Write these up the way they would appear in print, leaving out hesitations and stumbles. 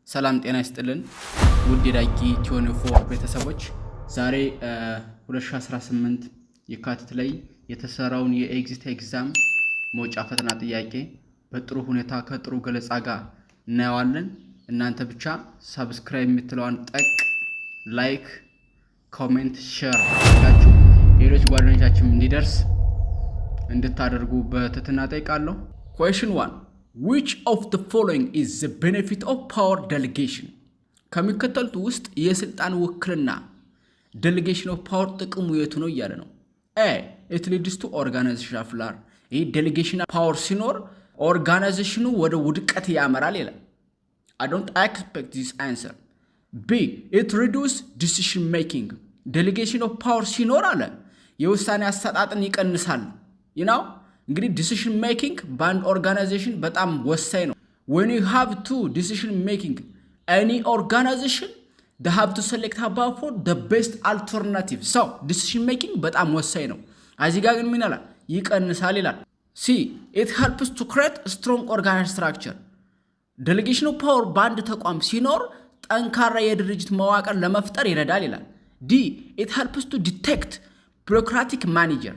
ሰላም ጤና ይስጥልን ውድ የዳጊ 24 ቤተሰቦች ዛሬ 2018 የካቲት ላይ የተሰራውን የኤግዚት ኤግዛም መውጫ ፈተና ጥያቄ በጥሩ ሁኔታ ከጥሩ ገለጻ ጋር እናያለን። እናንተ ብቻ ሰብስክራይብ የምትለዋን ጠቅ ላይክ ኮሜንት ሼር አድርጋችሁ ሌሎች ጓደኞቻችን እንዲደርስ እንድታደርጉ በትህትና ጠይቃለሁ። Question 1. Which of the following is the benefit of power delegation? ከሚከተሉት ውስጥ የስልጣን ውክልና delegation of power ጥቅሙ የቱ ነው እያለ ነው። A. It leads to organizational failure. ይህ delegation power ሲኖር ኦርጋናይዜሽኑ ወደ ውድቀት ያመራል ይላል። I don't expect this answer. B. It reduces decision making. delegation of power ሲኖር አለ የውሳኔ አሰጣጥን ይቀንሳል። እንግዲህ decision making በአንድ organization በጣም ወሳኝ ነው። when you have to decision making any organization they have to select above for the best alternative. so decision making በጣም ወሳኝ ነው። እዚህ ጋር ግን ምን ይላል? ይቀንሳል ይላል። C. it helps to create a strong organizational structure. delegation of power በአንድ ተቋም ሲኖር ጠንካራ የድርጅት መዋቅር ለመፍጠር ይረዳል ይላል። D. it helps to detect bureaucratic manager.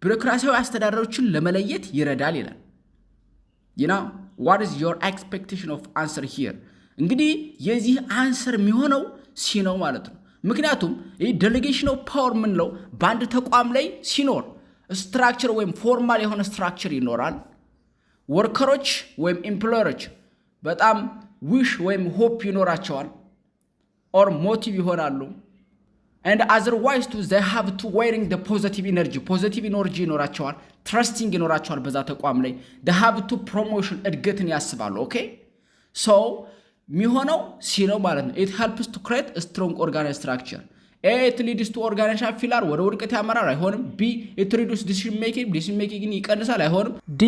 ቢሮክራሲያዊ አስተዳደሮችን ለመለየት ይረዳል ይላል። what is your expectation of answer here? እንግዲህ የዚህ አንሰር የሚሆነው ሲ ነው ማለት ነው። ምክንያቱም ይህ delegation of power ምንለው በአንድ ተቋም ላይ ሲኖር ስትራክቸር ወይም ፎርማል የሆነ ስትራክቸር ይኖራል። ወርከሮች ወይም ኤምፕሎየሮች በጣም ዊሽ ወይም ሆፕ ይኖራቸዋል ኦር ሞቲቭ ይሆናሉ። and otherwise too they have to wearing the positive energy ይኖራቸዋል። trusting ይኖራቸዋል በዛ ተቋም ላይ they have to promotion እድገትን ያስባሉ። ኦኬ so የሚሆነው ሲ ነው ማለት ነው። it helps to create a strong organized structure. A. it leads to organizational failure ወደ ውድቀት ያመራል አይሆንም። B. it reduces decision making ይቀንሳል አይሆንም። D.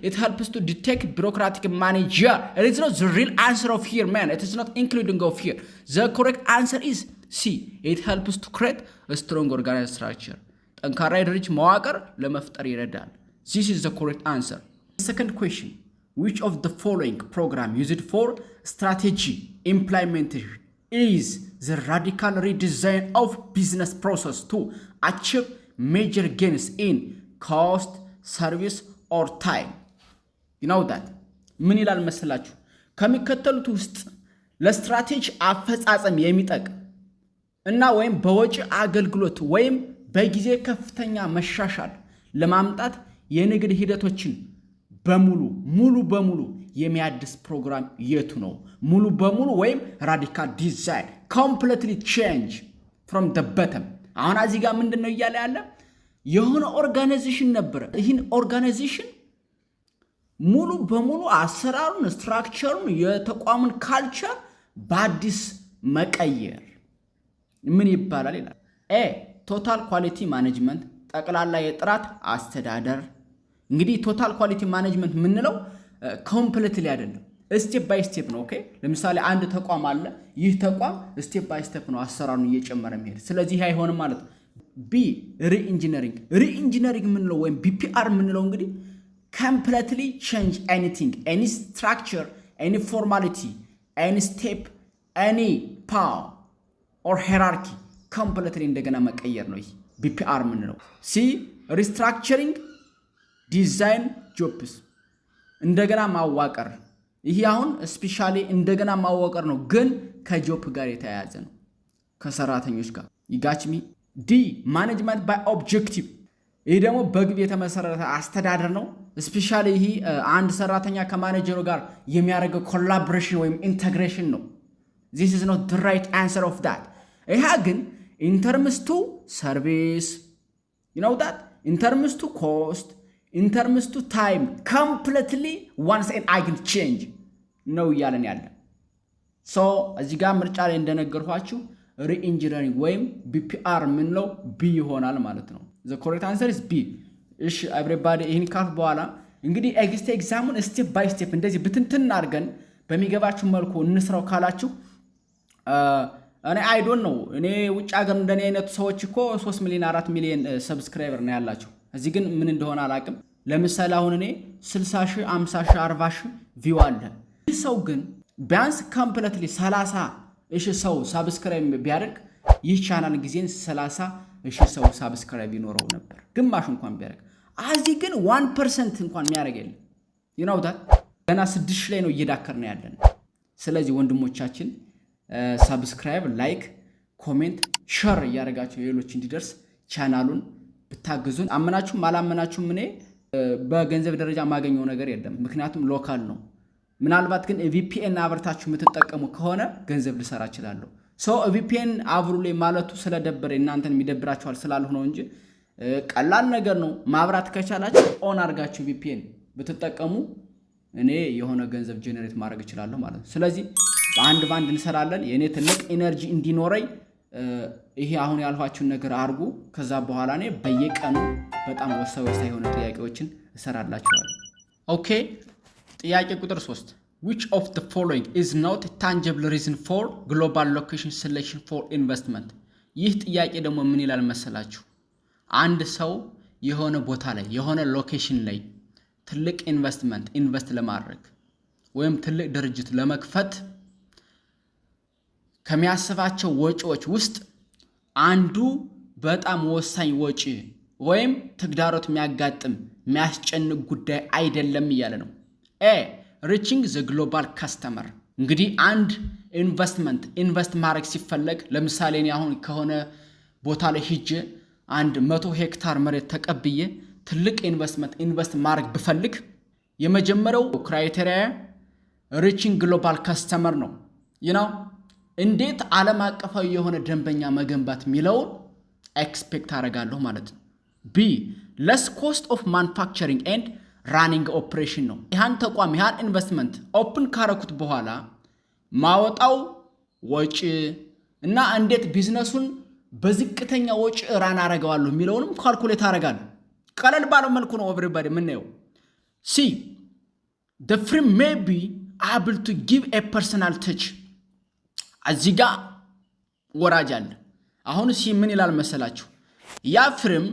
it helps to detect bureaucratic manager. it is not the real answer of here man, it is not including of here. the correct answer is C. it helps to create a strong organized structure. ጠንካራ የድርጅት መዋቅር ለመፍጠር ይረዳል። this is the correct answer. Second question. which of the following program used for strategy implementation is the radical redesign of business process to achieve major gains in cost, service or time? you know that ምን ይላል መሰላችሁ? ከሚከተሉት ውስጥ ለስትራቴጂ አፈጻጸም የሚጠቅም እና ወይም በወጪ አገልግሎት ወይም በጊዜ ከፍተኛ መሻሻል ለማምጣት የንግድ ሂደቶችን ሙሉ በሙሉ የሚያድስ ፕሮግራም የቱ ነው? ሙሉ በሙሉ ወይም ራዲካል ዲዛይን completely change from the bottom. አሁን እዚህ ጋር ምንድነው እያለ ያለ? የሆነ ኦርጋናይዜሽን ነበር። ይህን ኦርጋናይዜሽን ሙሉ በሙሉ አሰራሩን ስትራክቸሩን የተቋሙን ካልቸር በአዲስ መቀየር ምን ይባላል ይላል። A. ቶታል ኳሊቲ ማኔጅመንት ጠቅላላ የጥራት አስተዳደር። እንግዲህ ቶታል ኳሊቲ ማኔጅመንት ምንለው ኮምፕሊትሊ አይደለም ስቴፕ ባይ ስቴፕ ነው። ኦኬ ለምሳሌ አንድ ተቋም አለ። ይህ ተቋም ስቴፕ ባይ ስቴፕ ነው አሰራሩን እየጨመረ የሚሄድ። ስለዚህ አይሆንም ማለት ነው። B. ሪኢንጂነሪንግ ምንለው ወይም BPR ምንለው እንግዲህ completely change anything, any structure, any formality, any step, any power or hierarchy completely እንደገና መቀየር ነው። ይህ BPR ምንለው። C. restructuring design jobs እንደገና ማዋቀር። ይሄ አሁን ስፔሻሊ እንደገና ማዋቀር ነው፣ ግን ከጆብ ጋር የተያያዘ ነው ከሰራተኞች ጋር ይጋችሚ። D. management by objective ይሄ ደግሞ በግብ የተመሰረተ አስተዳደር ነው። ስፔሻሊ ይሄ አንድ ሰራተኛ ከማኔጀሩ ጋር የሚያደርገው ኮላቦሬሽን ወይም ኢንተግሬሽን ነው። this is not the right answer of that. ይሄ ግን in terms to service, you know that, in terms to cost, in terms to time completely once and I can change ነው ያለን ያለ። so እዚህ ጋር ምርጫ ላይ እንደነገርኳችሁ ሪኢንጂነሪንግ ወይም BPR ምንለው B ይሆናል ማለት ነው። the correct answer is B. እሺ everybody ይሄን ካፍ በኋላ እንግዲህ ኤግዚት ኤግዛሙን ስቴፕ ባይ ስቴፕ እንደዚህ ብትንትን አድርገን በሚገባችሁ መልኩ እንስራው ካላችሁ እኔ አይ ዶንት ኖ እኔ ውጭ ሀገር እንደኔ አይነት ሰዎች እኮ 3 ሚሊዮን 4 ሚሊዮን ሰብስክራይበር ነው ያላችሁ። እዚህ ግን ምን እንደሆነ አላቅም። ለምሳሌ አሁን እኔ 60 ሺህ 50 ሺህ 40 ሺህ ቪው አለ። ይህ ሰው ግን ቢያንስ ኮምፕሊትሊ 30,000 ሰው ሳብስክራይብ ቢያደርግ ይህ ቻናል ጊዜን 30,000 ሰው ሳብስክራይብ ይኖረው ነበር፣ ግማሽ እንኳን ቢያደርግ። አዚህ ግን 1% እንኳን የሚያደርግ የለም። ይናውታል ገና 6 ላይ ነው እየዳከርን ያለን። ስለዚህ ወንድሞቻችን ሳብስክራይብ፣ ላይክ፣ ኮሜንት፣ ሼር እያደረጋችሁ ሌሎች እንዲደርስ ቻናሉን ብታግዙን። አመናችሁም አላመናችሁም እኔ በገንዘብ ደረጃ ማገኘው ነገር የለም፣ ምክንያቱም ሎካል ነው። ምናልባት ግን VPN አብርታችሁ የምትጠቀሙ ከሆነ ገንዘብ ልሰራ እችላለሁ። VPN አብሩ ላይ ማለቱ ስለደበረ እናንተን የሚደብራችኋል ስላልሁ ነው እንጂ ቀላል ነገር ነው። ማብራት ከቻላችሁ ኦን አድርጋችሁ VPN ብትጠቀሙ እኔ የሆነ ገንዘብ ጄነሬት ማድረግ እችላለሁ ማለት ነው። ስለዚህ በአንድ ባንድ እንሰራለን። የኔ ትልቅ ኢነርጂ እንዲኖረኝ ይሄ አሁን ያልኋችሁን ነገር አድርጉ። ከዛ በኋላ እኔ በየቀኑ በጣም ወሳኝ የሆነ ጥያቄዎችን እሰራላችኋለሁ። ኦኬ፣ ጥያቄ ቁጥር 3 which of the following is not a tangible reason for global location selection for investment? ይህ ጥያቄ ደግሞ ምን ይላል መሰላችሁ? አንድ ሰው የሆነ ቦታ ላይ የሆነ ሎኬሽን ላይ ትልቅ ኢንቨስት ለማድረግ ወይም ትልቅ ድርጅት ለመክፈት ከሚያስባቸው ወጪዎች ውስጥ አንዱ በጣም ወሳኝ ወጪ ወይም ተግዳሮት የሚያስጨንቅ ጉዳይ አይደለም እያለ ነው። reaching the global customer። እንግዲህ አንድ ኢንቨስት ማድረግ ሲፈለግ ለምሳሌ እኔ አሁን ከሆነ ቦታ ላይ ሂጄ አንድ 100 ሄክታር መሬት ተቀብዬ ትልቅ ኢንቨስት ማድረግ ብፈልግ የመጀመሪያው ክራይቴሪያ reaching global customer ነው። እንዴት ዓለም አቀፋዊ የሆነ ደንበኛ መገንባት የሚለው ኤክስፔክት አደርጋለሁ ማለት ነው። B less cost of manufacturing and running operation ነው። ይሄን ተቋም ይሄን ኢንቨስትመንት ኦፕን ካረኩት በኋላ ማወጣው ወጪ እና እንዴት ቢዝነሱን በዝቅተኛ ወጪ ራን አረጋዋለሁ የሚለውንም ካልኩሌት አረጋለሁ። ቀለል ባለው መልኩ ነው ኤቨሪባዲ ምንየው። C the firm may be able to give a personal touch። እዚህ ጋር ወራጅ አለ። አሁን ምን ይላል መሰላችሁ? ያ ፍርም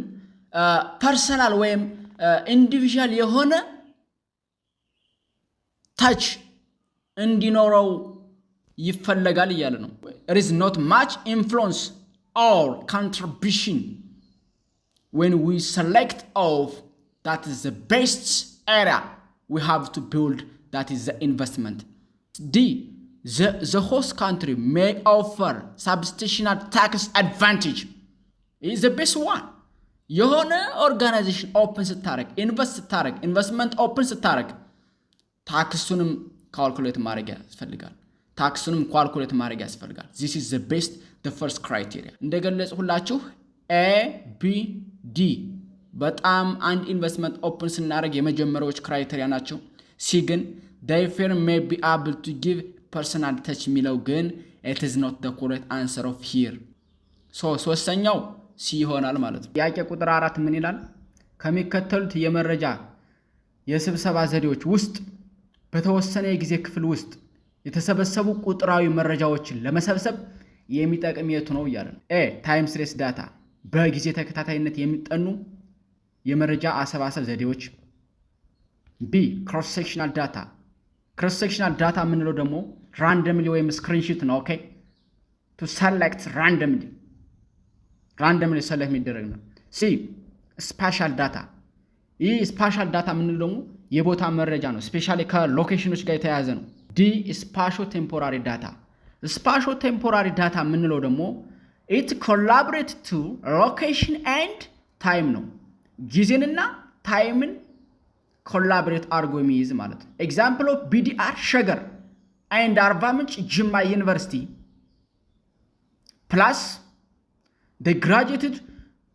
ፐርሰናል ወይም ኢንዲቪዥዋል የሆነ ታች እንዲኖረው ይፈልጋል እያለ ነው። there is not much influence or contribution when we select of that is the best area we have to build that is the investment. D the host country may offer substantial tax advantage is the best one. የሆነ ኦርጋናይዜሽን ኦፕን ስታረግ ኢንቨስትመንት ኦፕን ስታረግ ታክሱንም ካልኩሌት ማድረግ ያስፈልጋል። this is the best the first criteria እንደገለጽሁላችሁ A B D በጣም አንድ ኢንቨስትመንት ኦፕን ስናረግ የመጀመሪያዎች ክራይቴሪያ ናቸው። C ግን they firm may be able to give personal touch የሚለው ግን it is not the correct answer of here. ሶስተኛው C ይሆናል ማለት ነው። ጥያቄ ቁጥር 4 ምን ይላል? ከሚከተሉት የመረጃ የስብሰባ ዘዴዎች ውስጥ በተወሰነ የጊዜ ክፍል ውስጥ የተሰበሰቡ ቁጥራዊ መረጃዎችን ለመሰብሰብ የሚጠቅም የቱ ነው እያለ ነው። A ታይም ሲሪስ ዳታ በጊዜ ተከታታይነት የሚጠኑ የመረጃ አሰባሰብ ዘዴዎች። B ክሮስ ሴክሽናል ዳታ ምንለው ደግሞ ራንደምሊ ወይም ስክሪንሾት ነው። ኦኬ to select randomly ሰለክት የሚደረግ ነው። C ስፓሻል ዳታ። ይህ ስፓሻል ዳታ ምንለው ደግሞ የቦታ መረጃ ነው፣ ስፔሻሊ ከሎኬሽኖች ጋር የተያያዘ ነው። D ስፓሾ ቴምፖራሪ ዳታ ምንለው ደግሞ it collaborate to location and time ነው፣ ጊዜንና ታይምን ኮላቦሬት አድርጎ የሚይዝ ማለት ነው። ኤግዛምፕል ኦፍ BDR ሸገር and አርባ ምንጭ ጅማ ዩኒቨርሲቲ ፕላስ they graduated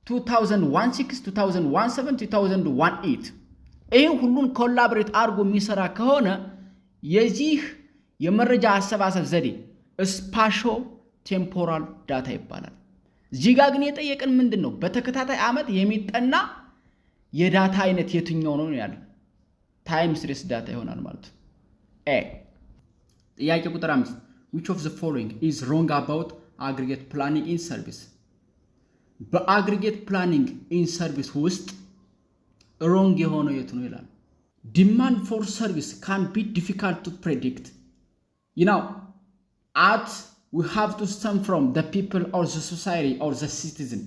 2016 2017 2018 ይህ ሁሉን ኮላቦሬት አድርጎ የሚሰራ ከሆነ የዚህ የመረጃ አሰባሰብ ዘዴ ስፓሾ ቴምፖራል ዳታ ይባላል። እዚህ ጋር ግን የጠየቀን ምንድነው? በተከታታይ ዓመት የሚጠና የዳታ አይነት የትኛው ነው ያለው? ታይም ሲሪስ ዳታ ይሆናል ማለት ነው። A ጥያቄ ቁጥር 5 which of the following is wrong about aggregate planning in service? በአግሪጌት ፕላኒንግ ኢን ሰርቪስ ውስጥ ሮንግ የሆነው የቱ ነው ይላል። ዲማንድ ፎር ሰርቪስ ካን ቢ ዲፊካልት ቱ ፕሬዲክት። we have to stem from the people or the society or the citizen.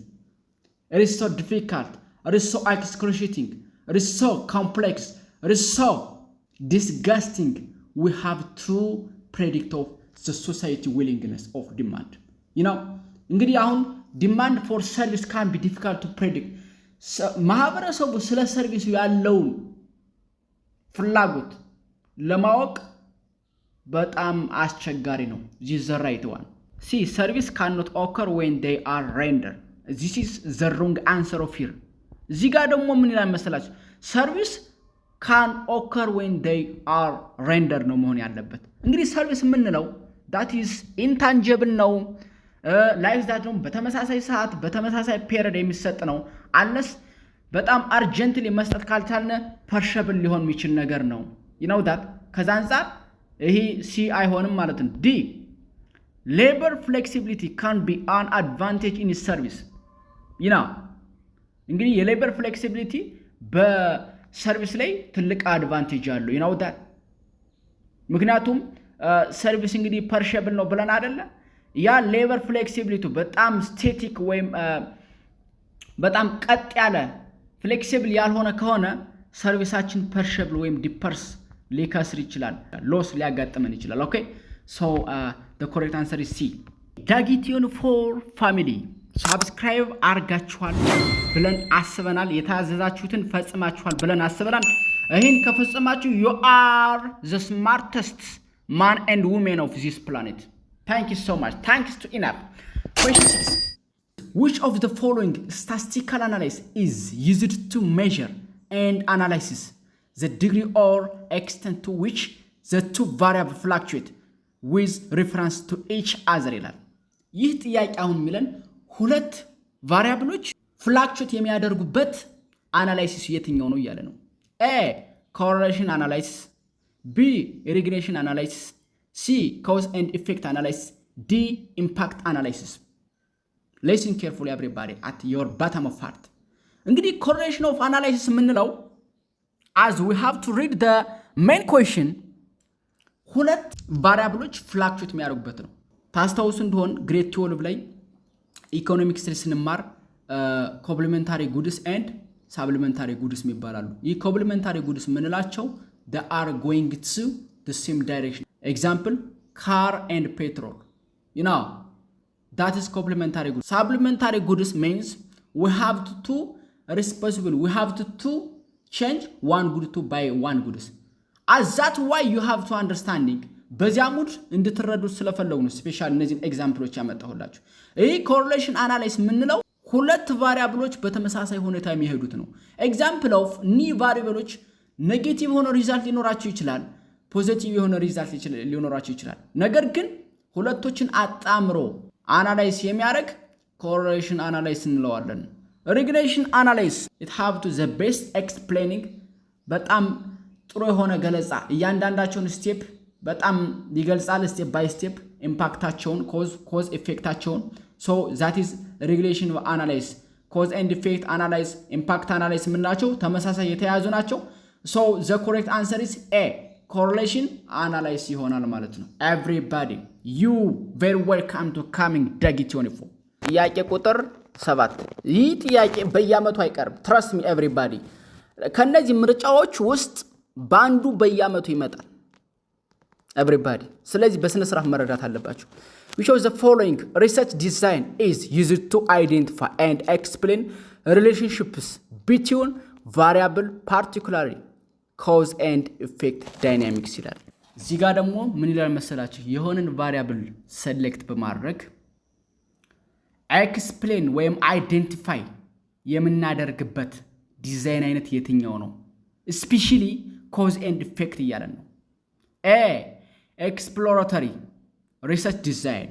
It is so difficult. It is so excruciating. It is so complex. It is so disgusting. We have to predict of the society willingness of demand. እንግዲህ አሁን demand for service can be difficult to predict. ማህበረሰቡ ስለ ሰርቪሱ ያለውን ፍላጎት ለማወቅ በጣም አስቸጋሪ ነው። this is the right one. See, service cannot occur when they are rendered. This is the wrong answer of here. እዚህ ጋር ደግሞ ምን ይላል መሰላችሁ? service can occur when they are rendered ነው መሆን ያለበት። እንግዲህ ሰርቪስ የምንለው that is intangible ነው። ላይክ ዛት ነው በተመሳሳይ ሰዓት በተመሳሳይ ፔሪድ የሚሰጥ ነው። unless በጣም አርጀንትሊ መስጠት ካልቻልነ ፐርሸብል ሊሆን የሚችል ነገር ነው። that ከዛ አንፃር ይሄ ሲ አይሆንም ማለት ነው። ዲ labor flexibility can be an advantage in service. እንግዲህ የሌበር ፍሌክሲቢሊቲ በሰርቪስ ላይ ትልቅ አድቫንቴጅ አለው። that ምክንያቱም ሰርቪስ እንግዲህ ፐርሸብል ነው ብለን አይደለ? ያ ሌበር ፍሌክሲቢሊቲ በጣም ስቴቲክ ወይም በጣም ቀጥ ያለ ፍሌክሲብል ያልሆነ ከሆነ ሰርቪሳችን ፐርሸብል ወይም ዲፐርስ ሊከስር ይችላል፣ ሎስ ሊያጋጥመን ይችላል። ኦኬ ሶ the correct answer is C. Dagit24 family subscribe አርጋችኋል ብለን አስበናል። የታዘዛችሁትን ፈጽማችኋል ብለን አስበናል። ይሄን ከፈጸማችሁ you are the smartest man and woman of this planet. Thank you so much. Thanks to enough. Question 6. Which of the following statistical analysis is used to measure and analyze the degree or extent to which the two variables fluctuate with reference to each other ይላል። ይህ ጥያቄ አሁን የሚለን ሁለት ቫሪያብሎች ፍላክቹዌት የሚያደርጉበት አናላይሲስ የትኛው ነው እያለ ነው። ኤ ኮሬሌሽን አናላይሲስ፣ ቢ ኢሪግሬሽን አናላይሲስ፣ ሲ ኮዝ ኤንድ ኢፌክት አናላይሲስ፣ ዲ ኢምፓክት አናላይሲስ። ሊስን ኬርፉሊ ኤቭሪባዲ አት ዮር ባተም ኦፍ ሃርት። እንግዲህ ኮሬሌሽን ኦፍ አናላይሲስ የምንለው as we have to read the main question ሁለት ቫሪያብሎች ፍላክቹዌት የሚያደርጉበት ነው። ታስታውሱ እንደሆን ግሬድ 12 ላይ ኢኮኖሚክስ ላይ ስንማር ኮምፕሊሜንታሪ ጉድስ ኤንድ ሳፕሊሜንታሪ ጉድስ የሚባላሉ። ይህ ኮምፕሊሜንታሪ ጉድስ የምንላቸው they are going to the same direction. Example, car and petrol. That is complementary goods. Supplementary goods means we have to responsible. We have to change one good to buy one goods. As that why you have to understanding. በዚያ ሙድ እንድትረዱት ስለፈለጉ ነው ስፔሻሊ እነዚህን ኤግዛምፕሎች ያመጣሁላችሁ። ይሄ ኮሪሌሽን አናላይሲስ የምንለው ሁለት ቫሪያብሎች በተመሳሳይ ሁኔታ የሚሄዱት ነው። ኤግዛምፕል ኦፍ ኒ ቫሪያብሎች ኔጌቲቭ ሆኖ ሪዛልት ሊኖራቸው ይችላል፣ ፖዚቲቭ የሆነ ሪዛልት ሊኖራቸው ይችላል። ነገር ግን ሁለቶችን አጣምሮ አናላይስ የሚያደርግ ኮሪሌሽን አናላይሲስ እንለዋለን። ሪግሬሽን አናላይሲስ it have to the best explaining በጣም ጥሩ የሆነ ገለጻ እያንዳንዳቸውን ስቴፕ በጣም ይገልጻል፣ ስቴፕ ባይ ስቴፕ ኢምፓክታቸውን ኮዝ ኢፌክታቸውን። ሶ ዛት ኢዝ ሪግሬሽን አናላይሲስ። ኮዝ ኤንድ ኢፌክት አናላይሲስ፣ ኢምፓክት አናላይሲስ የምንላቸው ተመሳሳይ የተያያዙ ናቸው። ሶ ዘ ኮሬክት አንሰር ኢዝ ኤ ኮሪሌሽን አናላይሲስ ይሆናል ማለት ነው። ኤቭሪባዲ ዩ ቬሪ ዌልካም ቱ ካሚንግ ዳጊት24። ጥያቄ ቁጥር 7። ይህ ጥያቄ በየዓመቱ አይቀርም። ትረስት ሚ ኤቭሪባዲ። ከነዚህ ምርጫዎች ውስጥ ባንዱ በየዓመቱ ይመጣል ኤቭሪባዲ። ስለዚህ በስነ ስርዓት መረዳት አለባችሁ። which of the following research design is used to identify and explain relationships between variable particularly cause and effect dynamics ይላል። እዚህ ጋር ደግሞ ምን ይላል መሰላችሁ? የሆነን ቫሪያብል ሴሌክት በማድረግ ኤክስፕሌን ወይም አይደንቲፋይ የምናደርግበት ዲዛይን አይነት የትኛው ነው? ስፔሻሊ ኮዝ ኤንድ ኢፌክት እያለን ነው። ኤ ኤክስፕሎራቶሪ ሪሰርች ዲዛይን።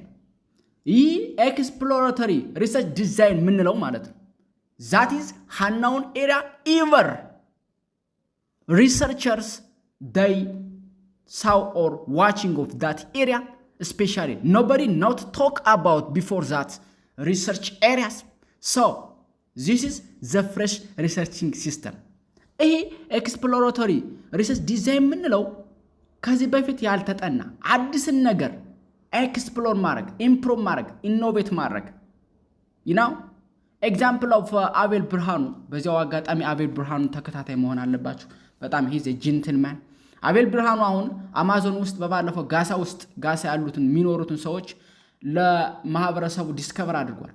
ይህ ኤክስፕሎራቶሪ ሪሰርች ዲዛይን ምንለው ማለት ነው ዛት ኢዝ ሃናውን ኤሪያ ኢቨር ሪሰርቸርስ they saw or watching of that area especially nobody not talk about before that research areas. So this is the fresh researching system. ይሄ ኤክስፕሎራቶሪ ሪሰርች ዲዛይን ምንለው ከዚህ በፊት ያልተጠና አዲስን ነገር ኤክስፕሎር ማድረግ፣ ኢምፕሩቭ ማድረግ፣ ኢኖቬት ማድረግ ይናው ኤግዛምፕል ኦፍ አቤል ብርሃኑ። በዚያው አጋጣሚ አቤል ብርሃኑ ተከታታይ መሆን አለባችሁ። በጣም ሂዝ ጀንትልማን አቤል ብርሃኑ አሁን አማዞን ውስጥ በባለፈው ጋሳ ያሉትን የሚኖሩትን ሰዎች ለማህበረሰቡ ዲስከቨር አድርጓል።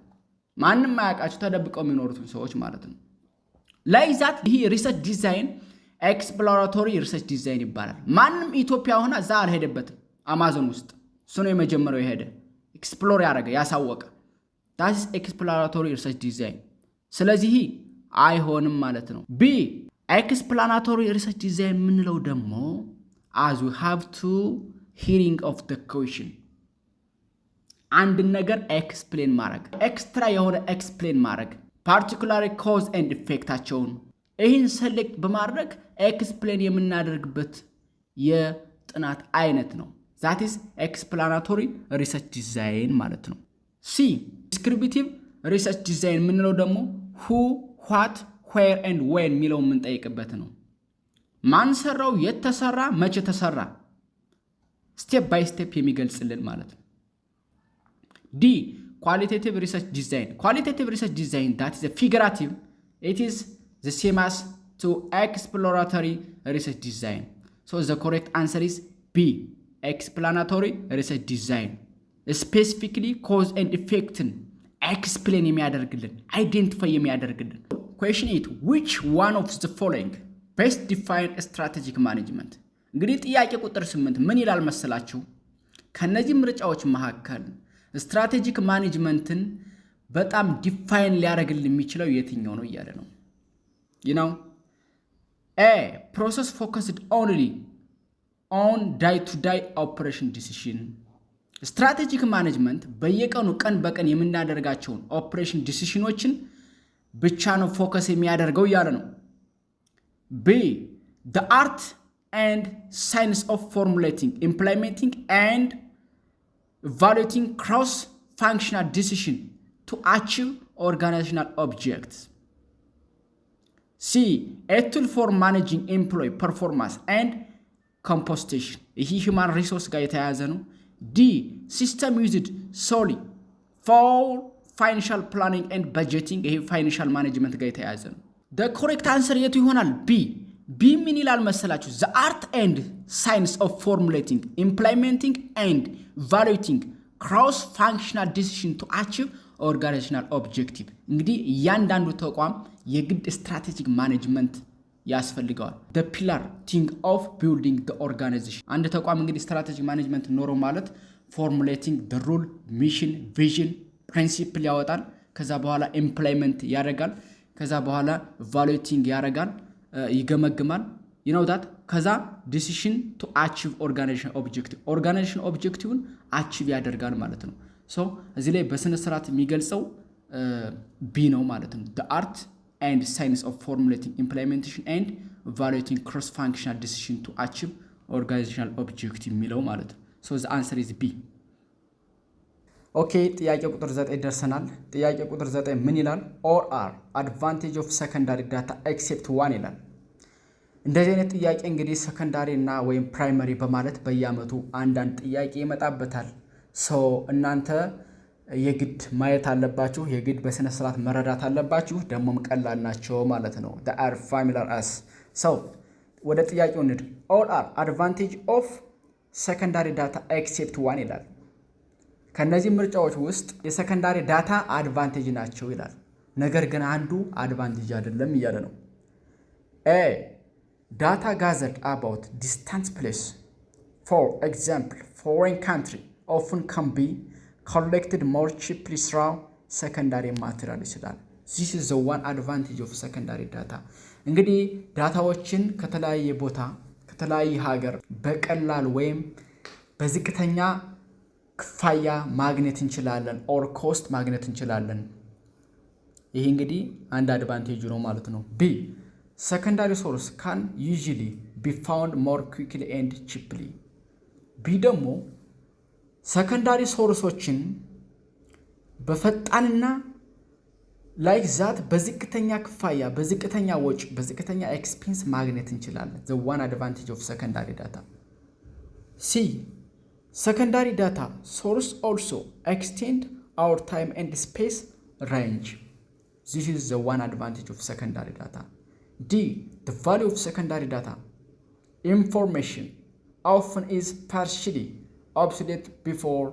ማንም ማያውቃቸው ተደብቀው የሚኖሩትን ሰዎች ማለት ነው። ለይዛት ይህ ሪሰርች ዲዛይን ኤክስፕሎራቶሪ ሪሰርች ዲዛይን ይባላል። ማንም ኢትዮጵያ ሆነ እዛ አልሄደበትም። አማዞን ውስጥ እሱ ነው የመጀመሪያው የሄደ ኤክስፕሎር ያደረገ ያሳወቀ። ዳስ ኤክስፕሎራቶሪ ሪሰርች ዲዛይን። ስለዚህ አይሆንም ማለት ነው። ቢ ኤክስፕላናቶሪ ሪሰርች ዲዛይን የምንለው ደግሞ as we have to hearing of the question አንድን ነገር ኤክስፕሌን ማድረግ ኤክስትራ የሆነ ኤክስፕሌን ማድረግ ፓርቲኩላር ኮዝ ኤንድ ኢፌክታቸውን ይህን ሰሌክት በማድረግ ኤክስፕሌን የምናደርግበት የጥናት አይነት ነው። that is explanatory research design ማለት ነው። ሲ descriptive research design የምንለው ደግሞ who what where and when የሚለው የምንጠይቅበት ነው። ማን ሰራው፣ የት ተሰራ፣ መቼ ተሰራ ስቴፕ ባይ ስቴፕ የሚገልጽልን ማለት ነው። ዲ qualitative research design. Qualitative research design, that is a figurative. It is the same as to exploratory research design. So the correct answer is B, explanatory research design. Specifically cause and effect explain የሚያደርግልን identify የሚያደርግልን። Question 8, which one of the following best define strategic management? እንግዲህ ጥያቄ ቁጥር 8 ምን ይላል መሰላችሁ? ከነዚህ ምርጫዎች መካከል ስትራቴጂክ ማኔጅመንትን በጣም ዲፋይን ሊያደርግልን የሚችለው የትኛው ነው እያለ ነው። A, process focused only on day-to-day operation decision. ስትራቴጂክ ማኔጅመንት በየቀኑ ቀን በቀን የምናደርጋቸውን ኦፕሬሽን ዲሲሽኖችን ብቻ ነው ፎከስ የሚያደርገው እያለ ነው። B, the art and science of formulating, implementing and evaluating cross-functional decision to achieve organizational objects. C, a tool for managing employee performance and compensation. ይህ human resource ጋር የተያያዘ ነው። D, system used solely for financial planning and budgeting. ይህ financial management ጋር የተያያዘ ነው። The correct answer የቱ ይሆናል? B ምን ይላል መሰላችሁ? The art and science of formulating, implementing and evaluating cross-functional decision to achieve organizational objective. እንግዲህ እያንዳንዱ ተቋም የግድ ስትራቴጂክ ማኔጅመንት ያስፈልገዋል። the pillar thing of building the organization. አንድ ተቋም እንግዲህ ስትራቴጂክ ማኔጅመንት ኖሮ ማለት formulating the rule, mission, vision, principle ያወጣል። ከዛ በኋላ ኢምፕሊመንት ያደርጋል። ከዛ በኋላ evaluating ያደርጋል፣ ይገመግማል። you know that ከዛ decision to achieve organization objectiveን አቺቭ ያደርጋል ማለት ነው። ሶ እዚህ ላይ በስነ ስርዓት የሚገልጸው ቢ ነው ማለት ነው። the art and science of formulating, implementation and evaluating cross functional decision to achieve organizational objective የሚለው ማለት ነው። so the answer is B. ኦኬ ጥያቄ ቁጥር 9 ደርሰናል። ጥያቄ ቁጥር 9 ምን ይላል? or are advantage of secondary data except one ይላል። እንደዚህ አይነት ጥያቄ እንግዲህ ሰከንዳሪ እና ወይም ፕራይመሪ በማለት በየአመቱ አንዳንድ ጥያቄ ይመጣበታል። ሶ እናንተ የግድ ማየት አለባችሁ፣ የግድ በስነ ስርዓት መረዳት አለባችሁ። ደሞም ቀላል ናቸው ማለት ነው። they are familiar as. so ወደ ጥያቄው እንሂድ። all are advantage of secondary data except one ይላል። ከነዚህ ምርጫዎች ውስጥ የሰከንዳሪ ዳታ አድቫንቴጅ ናቸው ይላል። ነገር ግን አንዱ አድቫንቴጅ አይደለም እያለ ነው። A, data gathered about distant place, for example foreign country, often can be collected more cheaply through secondary material ይላል። this is the one advantage of secondary data. እንግዲህ ዳታዎችን ከተለያየ ቦታ ከተለያየ ሀገር በቀላል ወይም በዝቅተኛ ክፍያ ማግኘት እንችላለን or cost ማግኘት እንችላለን። ይሄ እንግዲህ አንድ አድቫንቴጅ ነው ማለት ነው። B, secondary source can usually be found more quickly and cheaply. B ደግሞ ሰከንዳሪ ሶርሶችን በፈጣንና like that በዝቅተኛ ክፍያ በዝቅተኛ ወጪ በዝቅተኛ ኤክስፔንስ ማግኘት እንችላለን። the one advantage of secondary data. C. Secondary data source also extend our time and space range. This is the one advantage of secondary data. D. The value of secondary data. Information often is partially obsolete before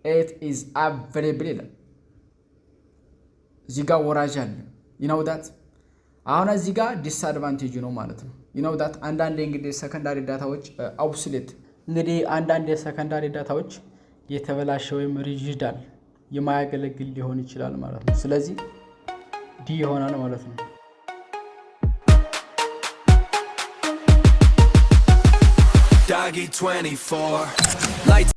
it is available. እዚህ ጋር ወራጅ አለ። you know that አሁን እዚህ ጋር ዲስአድቫንቴጅ ነው ማለት ነው። you know that አንዳንድ እንግዲህ ሰከንዳሪ ዳታዎች obsolete እንግዲህ አንዳንድ የሰከንዳሪ ዳታዎች የተበላሸ ወይም ሪጂዳል የማያገለግል ሊሆን ይችላል ማለት ነው። ስለዚህ ዲ ይሆናል ማለት ነው። Doggy 24